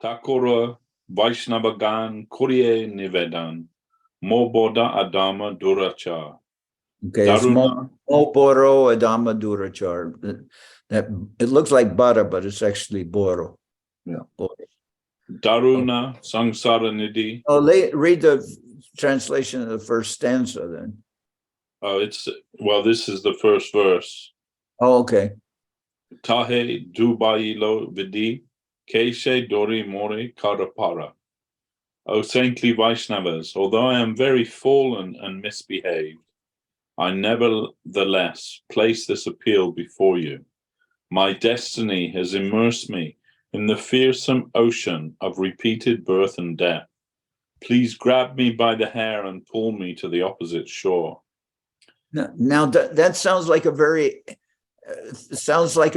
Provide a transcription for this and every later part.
Takora Vaishnavagan Kurye Nivedan Moboda Adama Durachar. Okay, it's Moboro Adama Durachar. That it looks like butter, but it's actually Boro. Yeah. Boro. Daruna Sangsara Nidhi. Oh, read the translation of the first stanza then. This is the first verse. Oh, okay. Tahe Dubailo Vidi Keshe Dori More Karapara. O saintly Vaishnavas, although I am very fallen and misbehaved, I nevertheless place this appeal before you. My destiny has immersed me in the fearsome ocean of repeated birth and death. Please grab me by the hair and pull me to the opposite shore. Now that sounds like a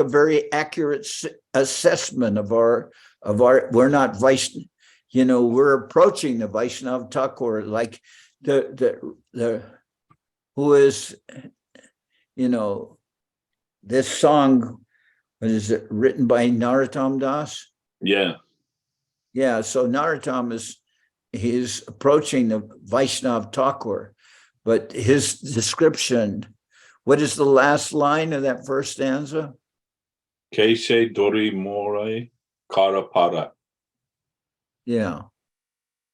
very accurate assessment of our. We're not Vaishnav, we're approaching the Vaishnav Thakur like the who is, this song. What is it, written by Narottam Das? Yeah. Yeah, so Narottam he's approaching the Vaishnav Thakur, but his description, what is the last line of that first stanza? Keshe Dori More Karapara. Yeah.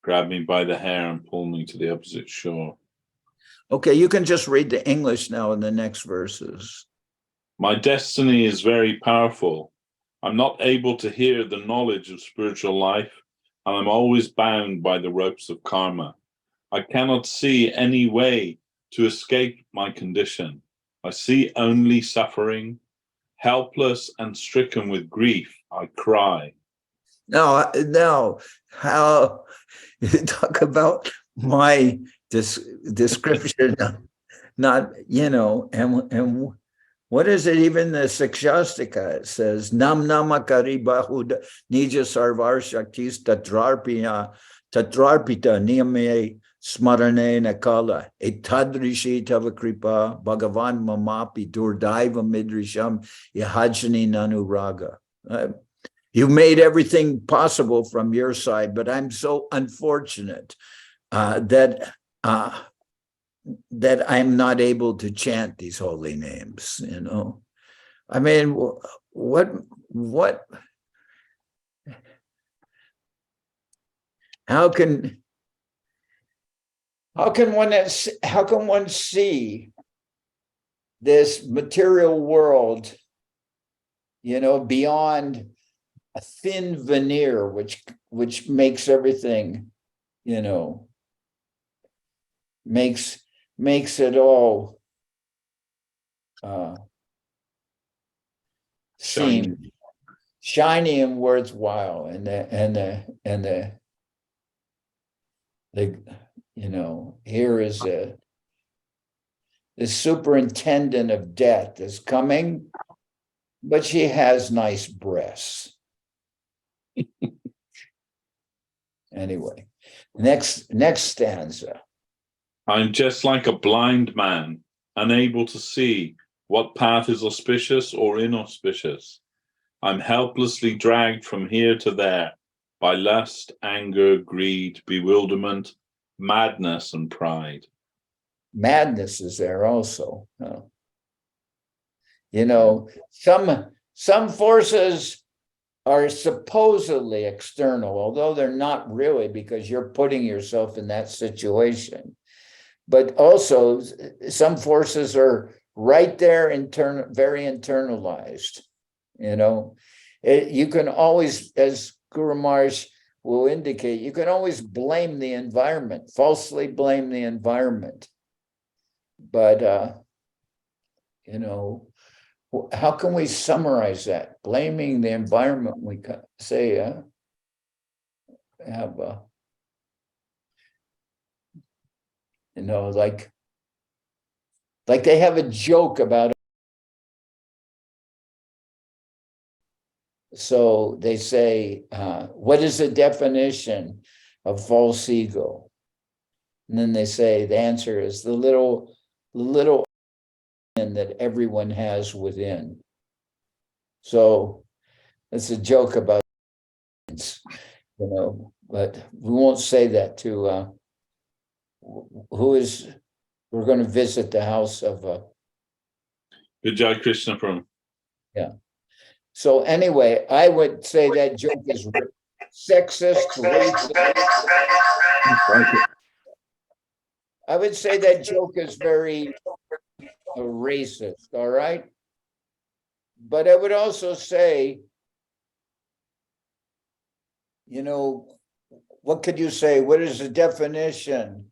Grab me by the hair and pull me to the opposite shore. Okay, you can just read the English now in the next verses. My destiny is very powerful. I'm not able to hear the knowledge of spiritual life, and I'm always bound by the ropes of karma. I cannot see any way to escape my condition. I see only suffering. Helpless and stricken with grief, I cry. Now, how you talk about my description, not, and what is it, even the Sikshastika, it says, Nam namakari bahud nija sarvar shaktis tatrarpita niyame smarane nakala etadrishi tavakripa bhagavan mamapi durdaiva midrisham yahajani nanuraga. You made everything possible from your side, but I'm so unfortunate that I'm not able to chant these holy names, I mean, what, how can one see this material world, beyond a thin veneer, which makes everything, makes it all seem shiny and worthwhile, and the here is the superintendent of death is coming, but she has nice breasts. Anyway, next stanza. I'm just like a blind man, unable to see what path is auspicious or inauspicious. I'm helplessly dragged from here to there by lust, anger, greed, bewilderment, madness, and pride. Madness is there also. Some forces are supposedly external, although they're not really, because you're putting yourself in that situation. But also, some forces are right there, very internalized. You can always, as Guru Maharaj will indicate, you can always blame the environment, falsely blame the environment. But, how can we summarize that? Blaming the environment, we say, have a, like they have a joke about it. So they say, what is the definition of false ego? And then they say the answer is the little that everyone has within. So it's a joke about But we won't say that to we're going to visit the house of Vijay Krishna from. yeah. So anyway, I would say that joke is sexist, racist. I would say that joke is very racist, all right? But I would also say, what could you say? What is the definition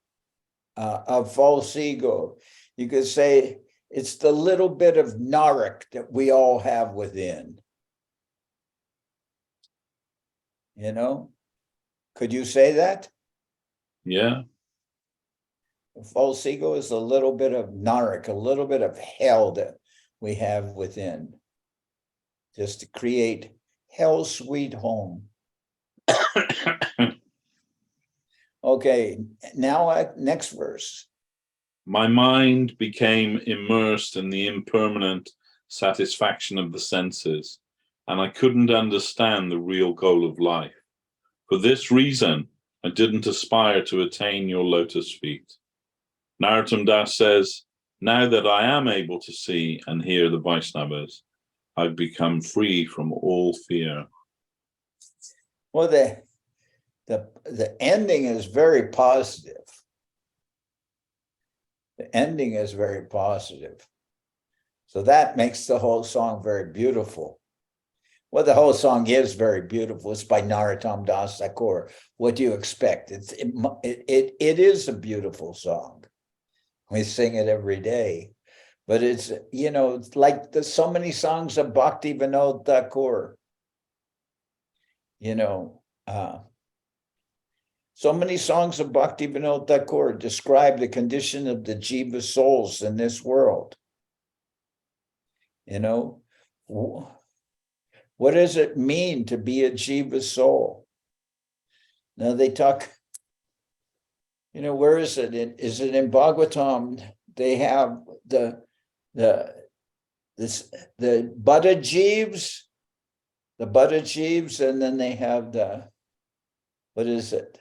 of false ego? You could say it's the little bit of narc that we all have within. Could you say that? Yeah. False ego is a little bit of narc, a little bit of hell that we have within, just to create hell sweet home. Okay, now next verse. My mind became immersed in the impermanent satisfaction of the senses, and I couldn't understand the real goal of life. For this reason, I didn't aspire to attain your lotus feet. Narottam Das says, now that I am able to see and hear the Vaishnavas, I've become free from all fear. Well, the ending is very positive. The ending is very positive. So that makes the whole song very beautiful. Well, the whole song is very beautiful. It's by Narottam Das Thakur. What do you expect? It is a beautiful song. We sing it every day. But it's, it's like so many songs of Bhakti Vinod Thakur. So many songs of Bhakti Vinod Thakur describe the condition of the jiva souls in this world. What does it mean to be a jiva soul? Now they talk, where is it? Is it in Bhagavatam? They have the Buddha Jeeves, and then they have what is it?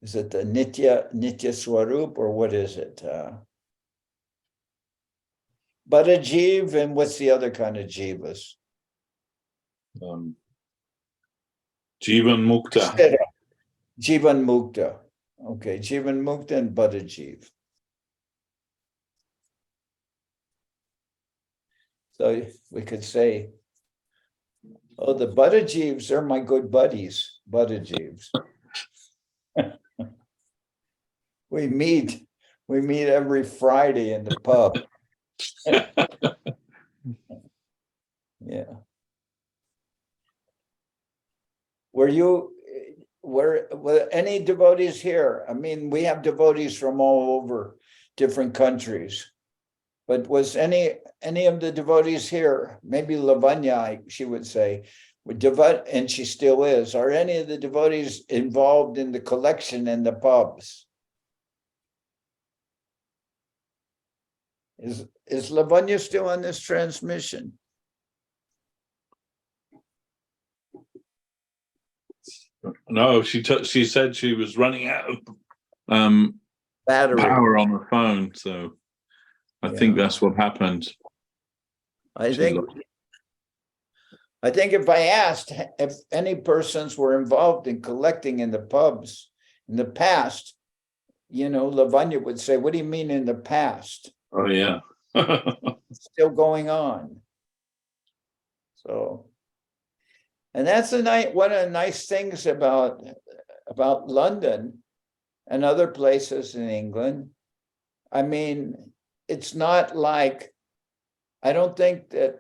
Is it the Nitya Swarup, or what is it? Buddha Jeev, and what's the other kind of jivas? Jivan Mukta. Jivan Mukta. Okay, Jivan Mukta and Buddha Jeev. So we could say, oh, the Buddha Jeeves are my good buddies, Buddha Jeeves. We meet every Friday in the pub. Yeah. Were any devotees here? I mean, we have devotees from all over different countries. But was any of the devotees here, maybe Lavanya, she would say, and she still is, are any of the devotees involved in the collection in the pubs? Is Lavanya still on this transmission? No, she said she was running out of Battery. power on her phone, so I think that's what happened. I think if I asked if any persons were involved in collecting in the pubs in the past, Lavanya would say, what do you mean in the past? Oh, yeah. It's still going on. So, and that's one of the nice things about London and other places in England. I mean, it's not like, I don't think that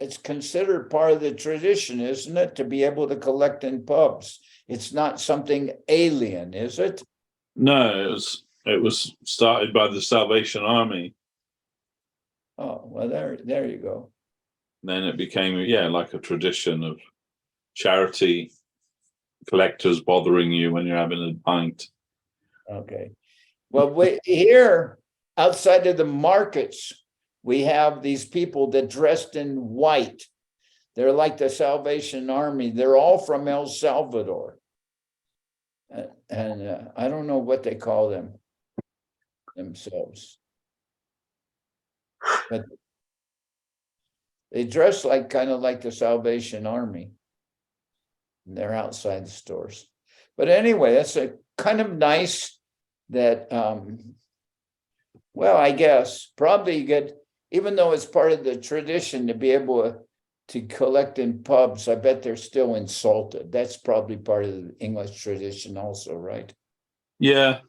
it's considered part of the tradition, isn't it, to be able to collect in pubs? It's not something alien, is it? No, it was started by the Salvation Army. Oh, well, there you go. Then it became, like a tradition of charity collectors bothering you when you're having a pint. Okay. Well, here, outside of the markets, we have these people that dressed in white. They're like the Salvation Army. They're all from El Salvador. And I don't know what they call themselves. But they dress like kind of like the Salvation Army. And they're outside the stores. But anyway, that's a kind of nice that, well, I guess probably you get, even though it's part of the tradition to be able to collect in pubs, I bet they're still insulted. That's probably part of the English tradition also, right? Yeah.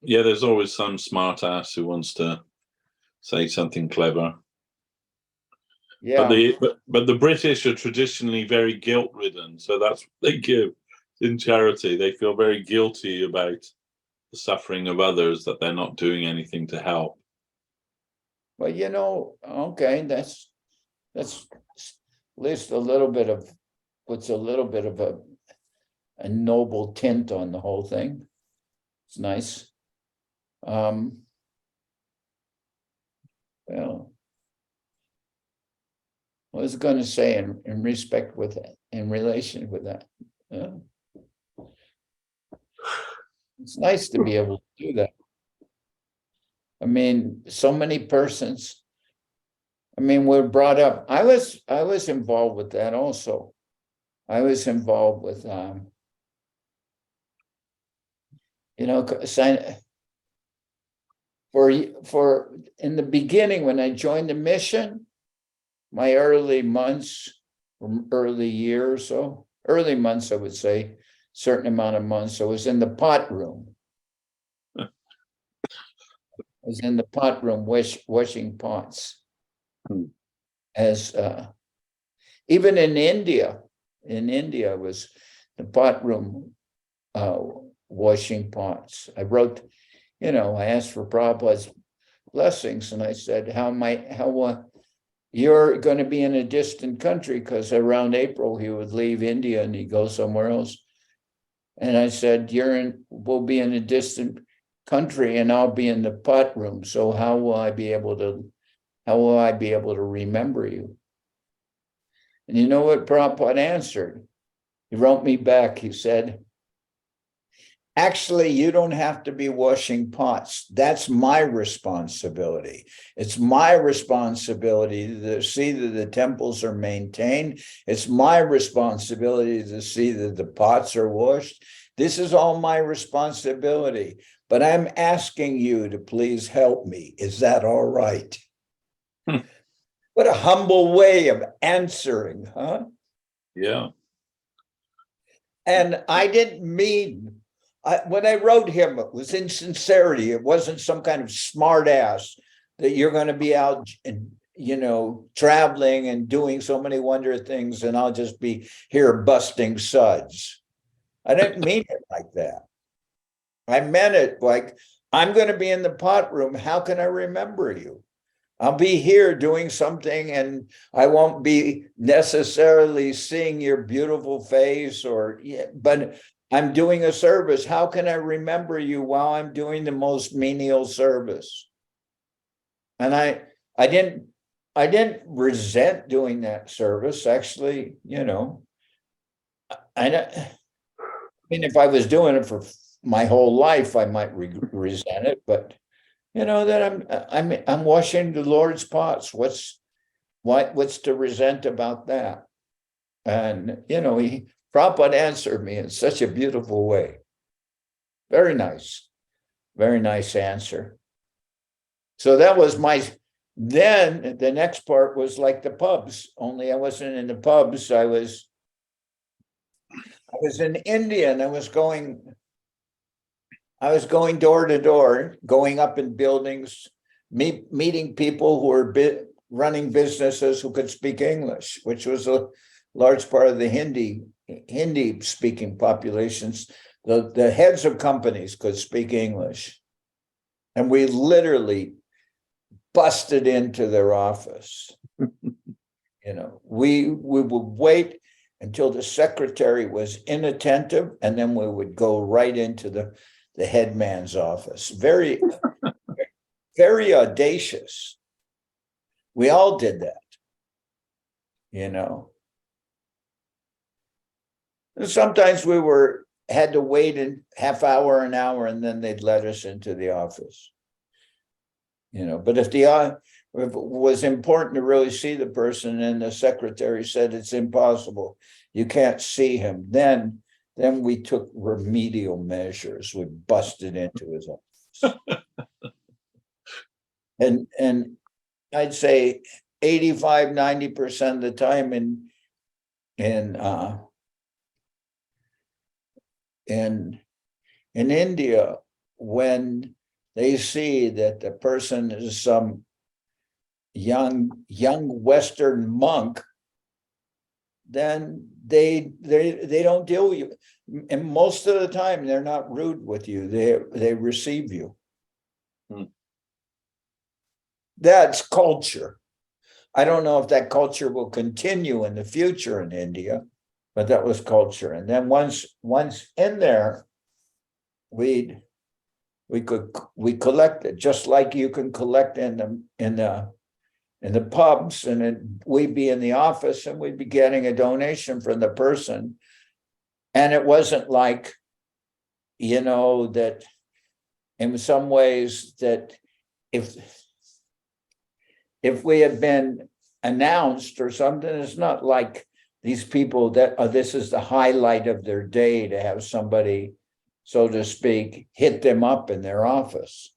Yeah, there's always some smart ass who wants to say something clever. Yeah. But the British are traditionally very guilt-ridden, so that's what they give in charity. They feel very guilty about the suffering of others, that they're not doing anything to help. Well, you know, okay, that's at least a little bit of, puts a little bit of a noble tint on the whole thing. It's nice. Well, I was going to say in respect with that, in relation with that. It's nice to be able to do that. I mean, so many persons, I mean, we're brought up. I was involved with that also. I was involved with, you know, for in the beginning when I joined the mission, my early months, early year or so, early months, I would say, certain amount of months, I was in the pot room. I was in the pot room washing pots. As even in India was the pot room washing pots. I wrote, you know, I asked for Prabhupada's blessings, and I said, how you're going to be in a distant country, because around April he would leave India and he'd go somewhere else. And I said, we'll be in a distant country and I'll be in the pot room. So how will I be able to remember you? And you know what Prabhupada answered? He wrote me back. He said, actually, you don't have to be washing pots. That's my responsibility. It's my responsibility to see that the temples are maintained. It's my responsibility to see that the pots are washed. This is all my responsibility. But I'm asking you to please help me. Is that all right? What a humble way of answering, huh? Yeah. And I didn't mean, when I wrote him, it was in sincerity. It wasn't some kind of smart ass that you're going to be out and, you know, traveling and doing so many wondrous things, and I'll just be here busting suds. I didn't mean it like that. I meant it like, I'm going to be in the pot room. How can I remember you? I'll be here doing something and I won't be necessarily seeing your beautiful face but I'm doing a service. How can I remember you while I'm doing the most menial service? And I didn't resent doing that service. Actually, you know, I mean, if I was doing it for my whole life, I might resent it, but you know, that I'm washing the Lord's pots. What's to resent about that? And you know, Prabhupada answered me in such a beautiful way. Very nice answer. So that was then the next part was like the pubs, only I wasn't in the pubs. I was in India, and I was going door to door, going up in buildings, meeting people who were running businesses who could speak English, which was a large part of the Hindi speaking populations. The heads of companies could speak English. And we literally busted into their office. You know, we would wait until the secretary was inattentive, and then we would go right into the headman's office. Very, very audacious. We all did that. you know. And sometimes we had to wait a half hour, an hour, and then they'd let us into the office. You know, but if it was important to really see the person and the secretary said it's impossible, you can't see him, then we took remedial measures. We busted into his office. and I'd say 85, 90% of the time in India, when they see that the person is some young Western monk, then they don't deal with you. And most of the time, they're not rude with you. They receive you. That's culture. I don't know if that culture will continue in the future in India, but that was culture. And then once in there, we collected, just like you can collect in the pubs, and then we'd be in the office and we'd be getting a donation from the person. And it wasn't like, you know, that in some ways that if we had been announced or something, it's not like these people that this is the highlight of their day to have somebody, so to speak, hit them up in their office.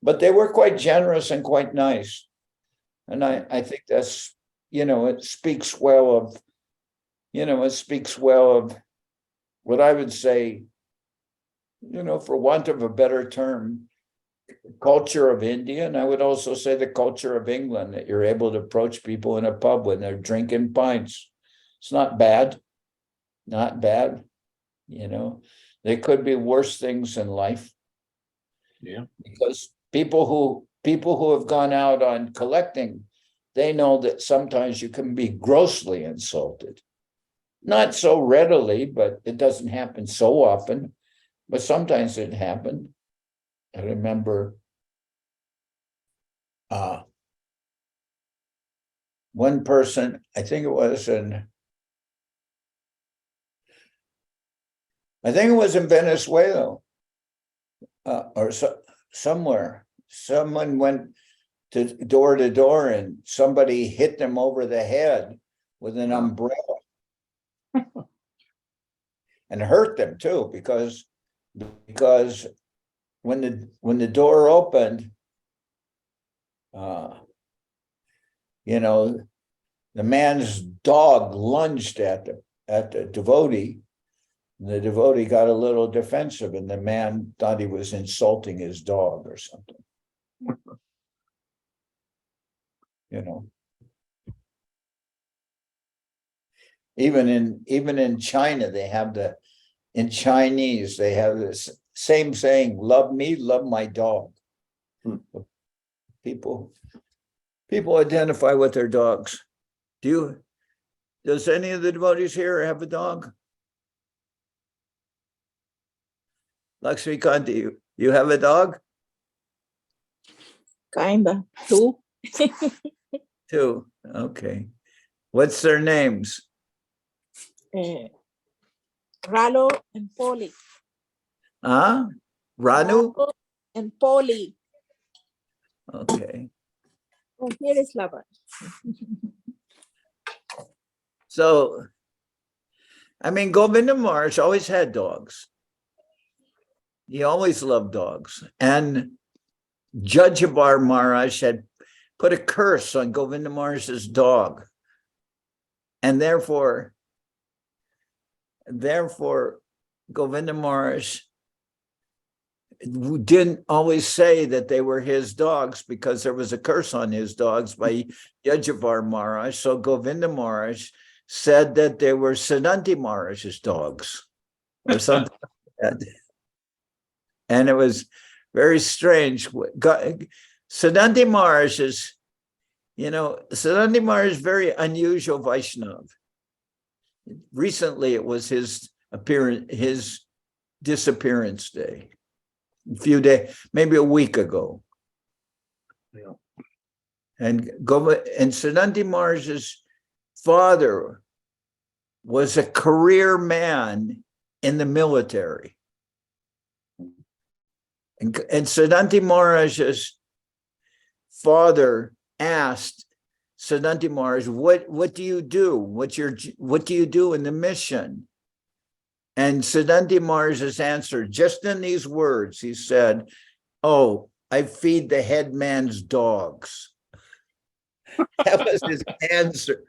But they were quite generous and quite nice. And I think that's, you know, it speaks well of what I would say, you know, for want of a better term, culture of India. And I would also say the culture of England, that you're able to approach people in a pub when they're drinking pints. It's not bad, you know. There could be worse things in life. Yeah. Because people who have gone out on collecting, they know that sometimes you can be grossly insulted. Not so readily, but it doesn't happen so often. But sometimes it happened. I remember one person, I think it was in Venezuela or somewhere. Someone went to door and somebody hit them over the head with an umbrella and hurt them too, because when the door opened, you know, the man's dog lunged at the devotee. The devotee got a little defensive, and the man thought he was insulting his dog or something. You know, even in China, in Chinese, they have this same saying, "Love me, love my dog." People identify with their dogs. Does any of the devotees here have a dog? Lakshmi Kanti, you have a dog? Kinda. Two. Two. Okay. What's their names? Ralo and Polly. Ranu? Ralo and Polly. Okay. Oh, here is Lava. So, I mean, Govinda Maharaj always had dogs. He always loved dogs. And Jajabar Maharaj had put a curse on Govinda Maharaj's dog. And therefore, Govinda Maharaj didn't always say that they were his dogs, because there was a curse on his dogs by Jajabar Maharaj. So Govinda Maharaj said that they were Siddhanti Maharaj's dogs or something like that. And it was very strange. Siddhanti Maharaj is, Siddhanti Maharaj is very unusual Vaishnava. Recently, it was his disappearance day. A few days, maybe a week ago. Yeah. And Siddhanti Maharaj is father was a career man in the military. And Siddhanta Maharaj's father asked Siddhanta Maharaj, what do you do? What do you do in the mission? And Siddhanta Maharaj's answer, just in these words, he said, "Oh, I feed the headman's dogs." That was his answer.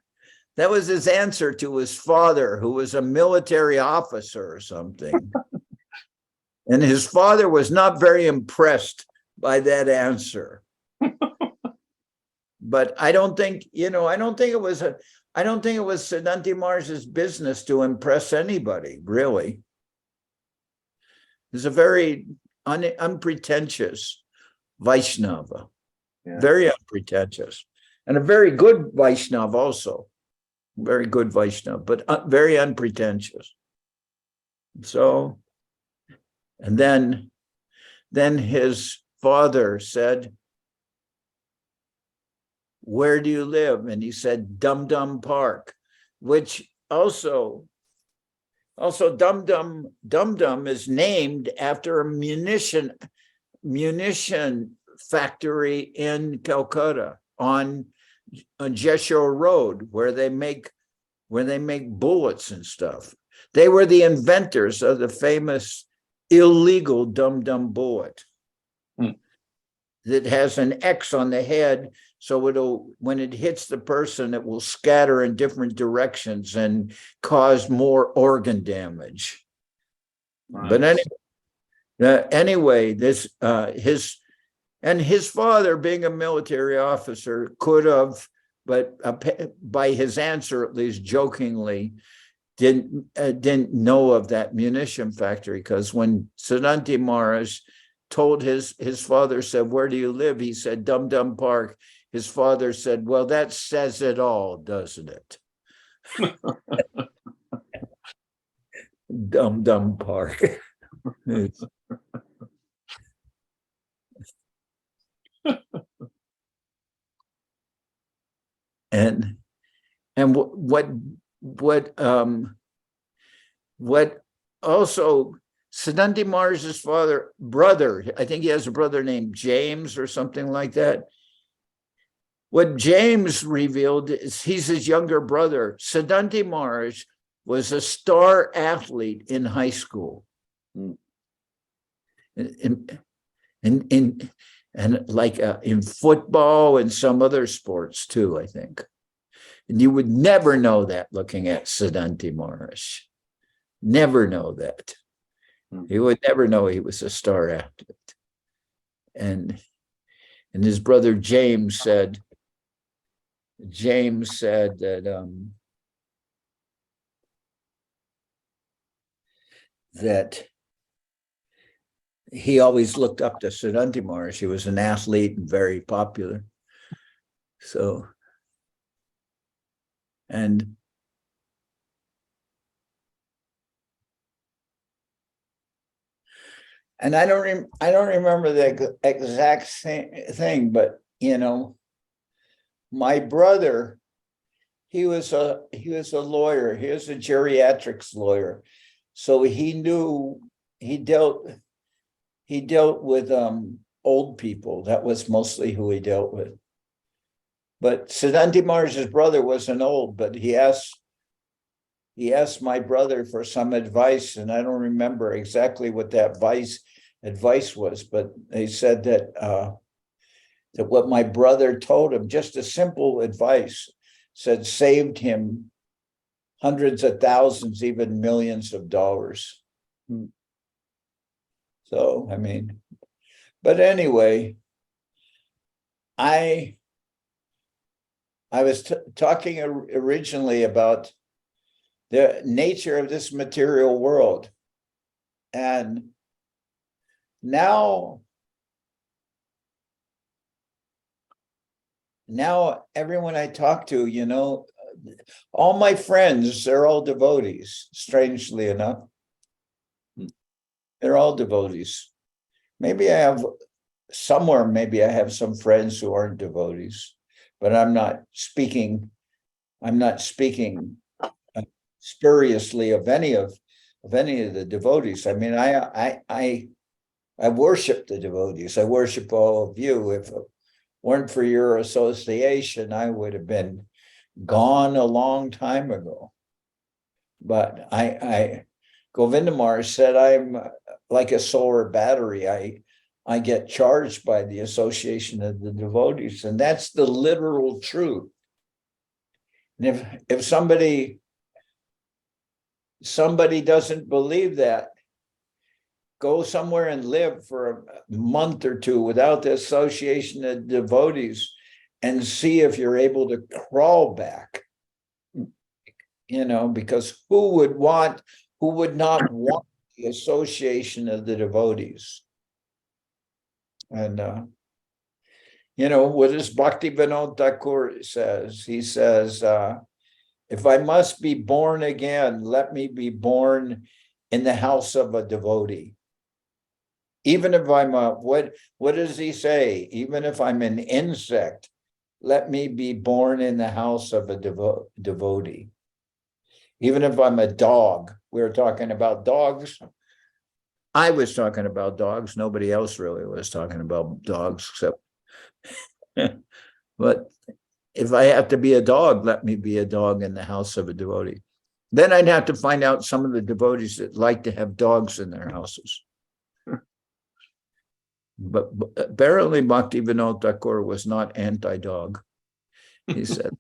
That was his answer to his father, who was a military officer or something. And his father was not very impressed by that answer. But I don't think it was Siddhanta Maharaj's business to impress anybody, really. He's a very unpretentious Vaishnava, very unpretentious, and a very good Vaishnava also, very good Vaishnava, but very unpretentious. So, and then his father said, "Where do you live?" And he said, Dum Dum Park, which also Dum Dum is named after a munition factory in Calcutta on Jeshore Road, where they make bullets and stuff. They were the inventors of the famous illegal Dum Dum bullet that has an X on the head. So when it hits the person, it will scatter in different directions and cause more organ damage. Nice. But anyway, his father, being a military officer, could have, but by his answer, at least jokingly, didn't know of that munition factory, because when Siddhanta Maharaj told his father, said, "Where do you live?" He said, Dum Dum Park. His father said, "Well, that says it all, doesn't it?" Dum Dum Park. and what also Siddhanta Maharaj's brother, I think he has a brother named James or something like that. What James revealed is he's his younger brother. Siddhanta Maharaj was a star athlete in high school. And like in football and some other sports too, I think. And you would never know that looking at Siddhanta Maharaj. Never know that. You would never know he was a star athlete. And his brother James said that he always looked up to Siddhanta Maharaj. He was an athlete and very popular. So, and I don't remember the exact thing, but my brother, he was a lawyer. He was a geriatrics lawyer, so he dealt with old people. That was mostly who he dealt with. But Siddhanta Maharaj's brother wasn't old, but he asked my brother for some advice, and I don't remember exactly what that advice was, but they said that what my brother told him, just a simple advice, said saved him hundreds of thousands, even millions of dollars. So, I mean, but anyway, I was talking originally about the nature of this material world. And now everyone I talk to, all my friends, they're all devotees, strangely enough. They're all devotees. Maybe I have some friends who aren't devotees, but I'm not speaking I'm not speaking spuriously of any of the devotees. I mean, I worship the devotees. I worship all of you. If it weren't for your association, I would have been gone a long time ago. But Govindamar said, I'm like a solar battery. I get charged by the association of the devotees, and that's the literal truth. And if somebody doesn't believe that, go somewhere and live for a month or two without the association of devotees and see if you're able to crawl back. Because who would not want the association of the devotees? And what does Bhakti Vinod Thakur says? He says, if I must be born again, let me be born in the house of a devotee. Even if I'm what does he say? Even if I'm an insect, let me be born in the house of a devotee. Even if I'm a dog, we were talking about dogs. I was talking about dogs. Nobody else really was talking about dogs except. But if I have to be a dog, let me be a dog in the house of a devotee. Then I'd have to find out some of the devotees that like to have dogs in their houses. But apparently Bhakti Vinod Thakur was not anti-dog, he said.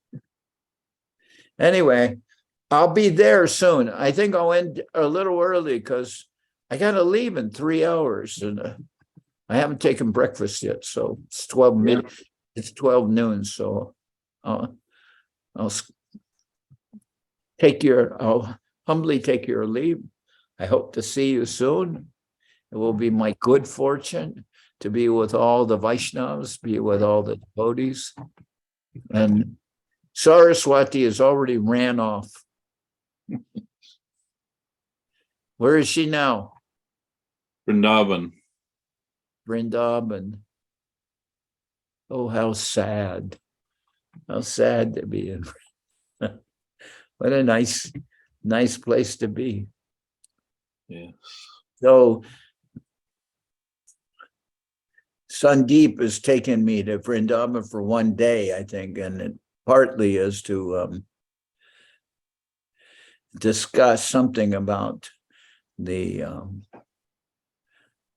Anyway, I'll be there soon. I think I'll end a little early because I got to leave in 3 hours, and I haven't taken breakfast yet. So it's 12 noon. So I'll humbly take your leave. I hope to see you soon. It will be my good fortune to be with all the Vaishnavas, be with all the devotees. And Saraswati has already ran off. Where is she now? Vrindavan. Vrindavan. Oh, how sad. How sad to be in. What a nice place to be. Yes. So Sandeep has taken me to Vrindavan for one day, I think, and it partly is to discuss something about the,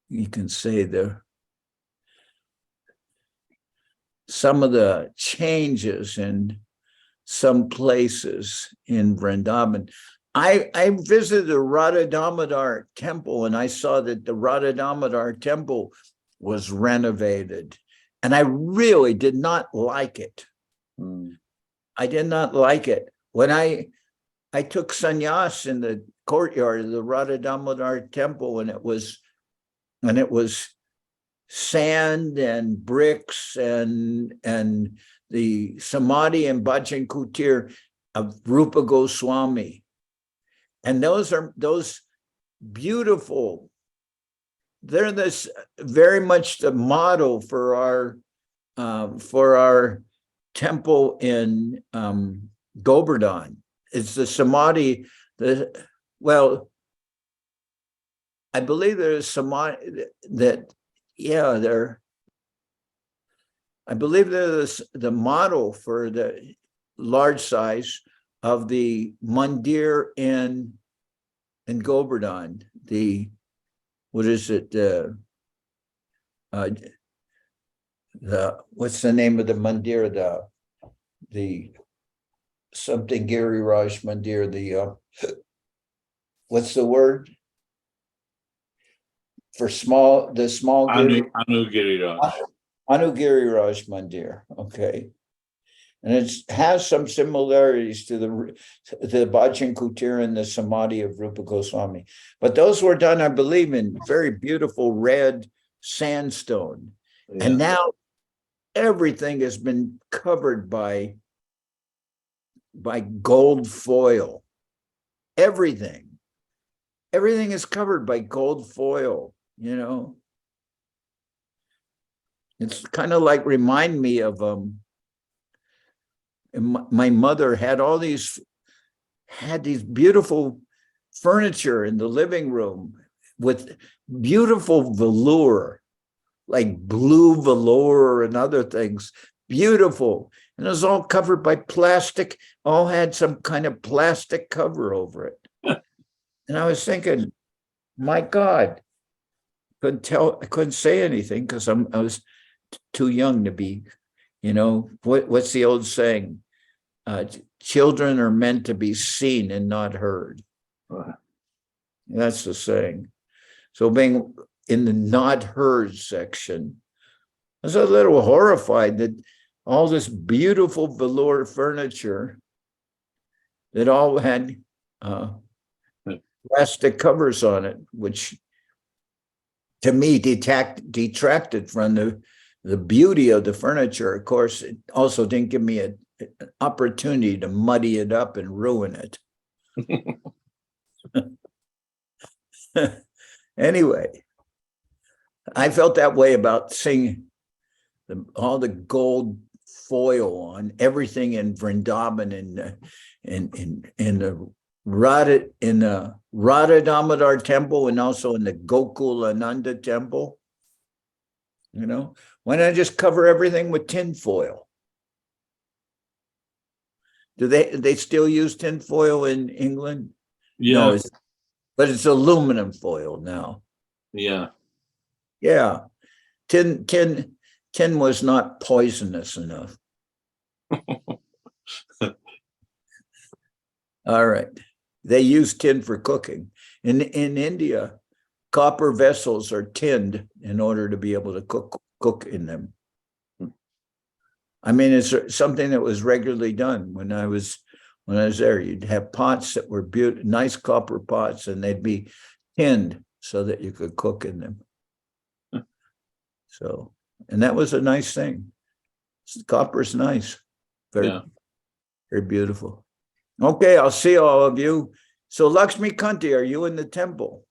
you can say some of the changes in some places in Vrindavan. I visited the Radha Damodar temple, and I saw that the Radha Damodar temple was renovated, and I really did not like it. I did not like it. When I took sannyas in the courtyard of the Radha Damodar temple, and it was sand and bricks and the samadhi and bhajan kutir of Rupa Goswami. And those beautiful, they're this very much the model for our temple in Govardhan. It's the samadhi, I believe there's samadhi I believe they're the model for the large size of the mandir in Govardhan. What's the name of the mandir? The something Giriraj mandir. What's the word for the small Anu Giriraj. Anu Giriraj mandir. Okay. And it has some similarities to the Bhajan Kutir and the Samadhi of Rupa Goswami. But those were done, I believe, in very beautiful red sandstone. Yeah. And now everything has been covered by gold foil. Everything is covered by gold foil, It's kind of like remind me of my mother had these beautiful furniture in the living room with beautiful velour, like blue velour and other things, beautiful. And it was all covered by plastic, all had some kind of plastic cover over it. And I was thinking, my God, I couldn't say anything because I was too young to be, what's the old saying? Children are meant to be seen and not heard. That's the saying. So being in the not heard section, I was a little horrified that all this beautiful velour furniture that all had plastic covers on it, which to me detracted from the beauty of the furniture. Of course, it also didn't give me an opportunity to muddy it up and ruin it. Anyway, I felt that way about seeing all the gold foil on everything in Vrindavan in the Radha Damodar temple and also in the Gokul Ananda temple. Why not just cover everything with tin foil? Do they still use tin foil in England? Yeah. No, but it's aluminum foil now. Yeah. Yeah. Tin was not poisonous enough. All right. They use tin for cooking. In India, copper vessels are tinned in order to be able to cook in them. I mean, it's something that was regularly done when I was there. You'd have pots that were nice copper pots, and they'd be tinned so that you could cook in them. So, and that was a nice thing. Copper's nice. Very beautiful. Okay, I'll see all of you. So Lakshmi Kanti, are you in the temple?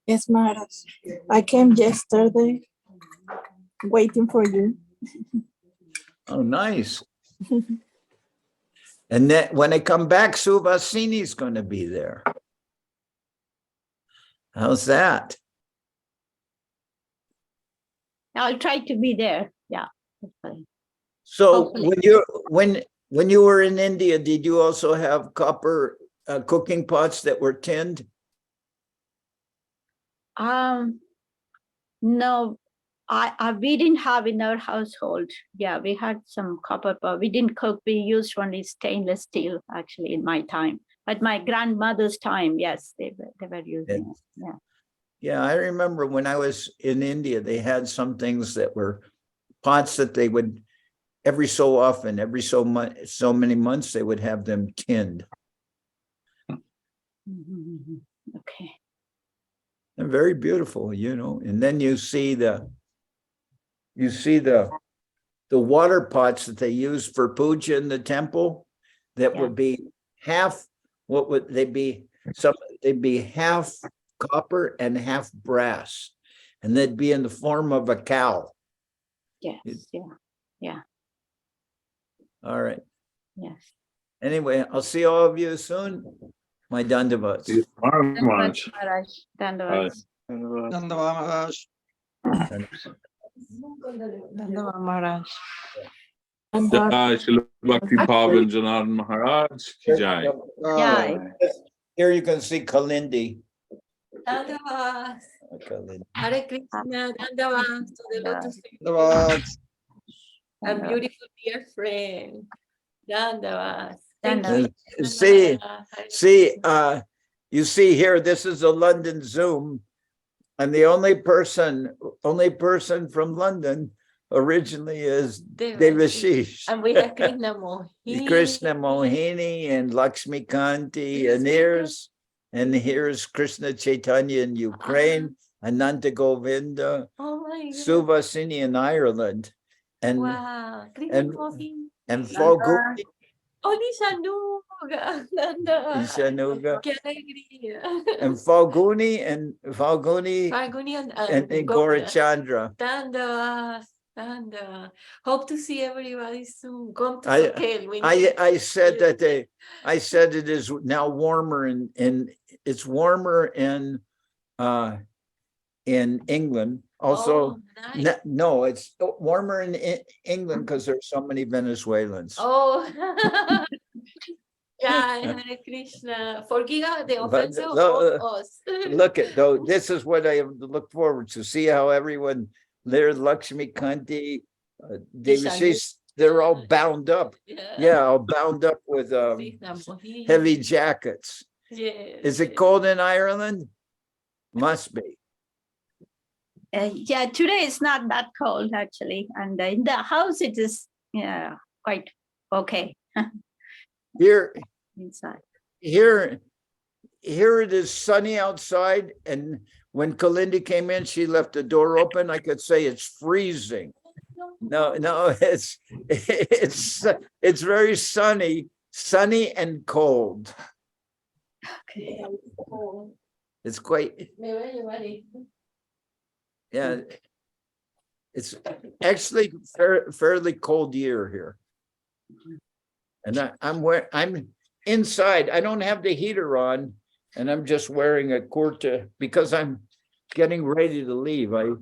Yes, Maharaj. I came yesterday waiting for you. Oh, nice. And then when I come back, Suvasini is going to be there. How's that? I'll try to be there. Yeah. So Hopefully. when you were in India, did you also have copper cooking pots that were tinned? No, we didn't have in our household. Yeah, we had some copper pot. We didn't cook. We used only stainless steel actually in my time. But my grandmother's time, yes, they were using it. Yeah. Yeah, I remember when I was in India, they had some things that were pots that they would every so often, every so many months, they would have them tinned. Okay. They're very beautiful, and then you see the water pots that they use for puja in the temple that would be half, what would they be? They'd be half copper and half brass, and they'd be in the form of a cow. Yes, yeah. All right. Yes. Anyway, I'll see all of you soon. My dandavats. Maharaj. Dandavats. Maharaj. Maharaj. Jai Srila Bhakti Pavan Janardan Maharaj ki jai. Jai. Here you can see Kalindi. Dandavas. Kalindi. Hare Krishna. Dandavas to the lotus feet. Maharaj. A beautiful dear friend. Dandavas. You see here, this is a London Zoom, and the only person from London originally is Devashis. And we have Krishna Mohini. Krishna Mohini and Lakshmi Kanti, and here's Krishna Chaitanya in Ukraine, Ananta Govinda, Oh my God. Suvasini in Ireland, and Wow. Foguni. Oh, Nishanuga. Nishanuga. Qué alegría. And Falguni and Falguni and Gaurachandra. Dandavas. And hope to see everybody soon. Come to I- Soquel. We need- I said that I said it is now warmer in it's warmer in England. Also, Oh, nice. no, it's warmer in England because there's so many Venezuelans. Oh, yeah, Hare Krishna. Forgive the But offense of the- all us. Look at though, this is what I have to look forward to. See how everyone there, Lakshmi Kanti, Devashis, they're all bound up. Yeah, all bound up with heavy jackets. Yes. Is it cold in Ireland? Must be. Yeah, today it's not that cold actually. And in the house, it is quite okay Here inside. it is sunny outside, and when Kalindi came in, she left the door open. I could say it's freezing. No, it's very sunny and cold. Okay. It's quite, yeah. It's actually fairly cold year here. And I'm inside. I don't have the heater on, and I'm just wearing a kurta because I'm getting ready to leave. I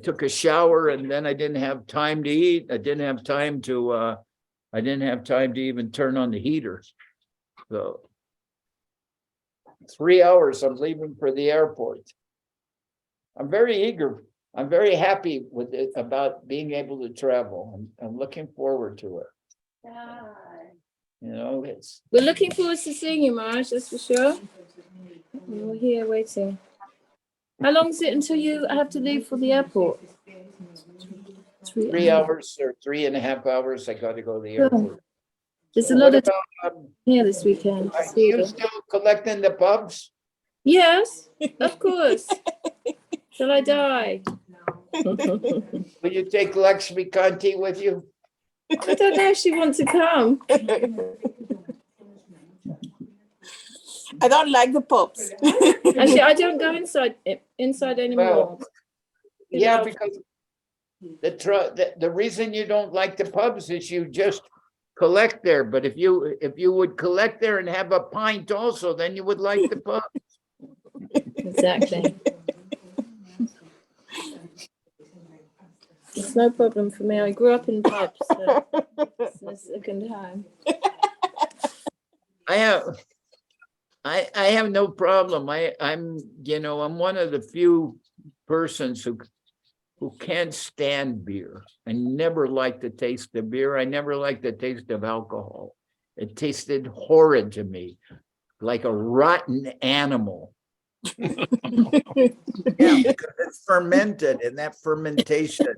took a shower and then I didn't have time to eat. I didn't have time to even turn on the heater. So 3 hours, I'm leaving for the airport. I'm very eager. I'm very happy with it about being able to travel. I'm looking forward to it. You know, it's We're looking forward to seeing you, Maharaj, that's for sure. We're here waiting. How long is it until you have to leave for the airport? 3 hours or 3.5 hours. I got to go to the airport. There's a What lot of about, here this weekend. are you still collecting the pubs? Yes, of course. Till I die. Will you take Lakshmi Kanti with you? I don't know if she wants to come. I don't like the pubs. Actually, I don't go inside anymore. Yeah, because the reason you don't like the pubs is you just collect there. But if you would collect there and have a pint also, then you would like the pub. Exactly. It's no problem for me. I grew up in pubs, so it's my second home. I have no problem. I'm one of the few persons who can't stand beer. I never liked the taste of beer. I never liked the taste of alcohol. It tasted horrid to me, like a rotten animal. Yeah, because it's fermented, and that fermentation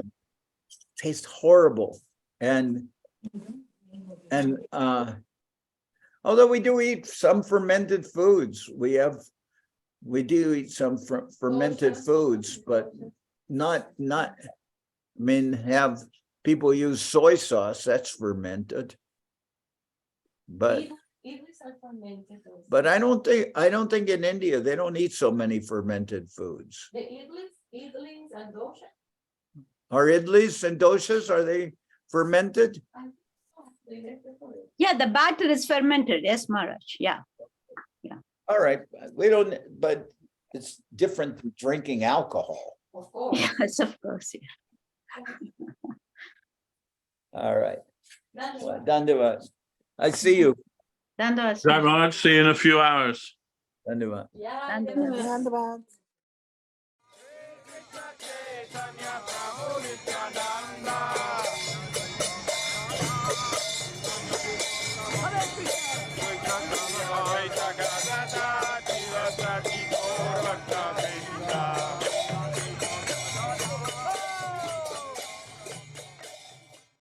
tastes horrible. And although we do eat some fermented foods, we do eat some fermented foods, but not. I mean, have people use soy sauce? That's fermented. But I don't think in India they don't eat so many fermented foods. The idlis and dosha. Are idlis and doshas, are they fermented? Yeah, the batter is fermented. Yes, Maharaj. Yeah. All right, but it's different than drinking alcohol. Of course. Yes, of course. Yeah. All right. Well, Dandavat. I see you. Dandavas. Right, Maharaj, see you in a few hours. Dandavat. Yeah. Dandavas. Roundabout.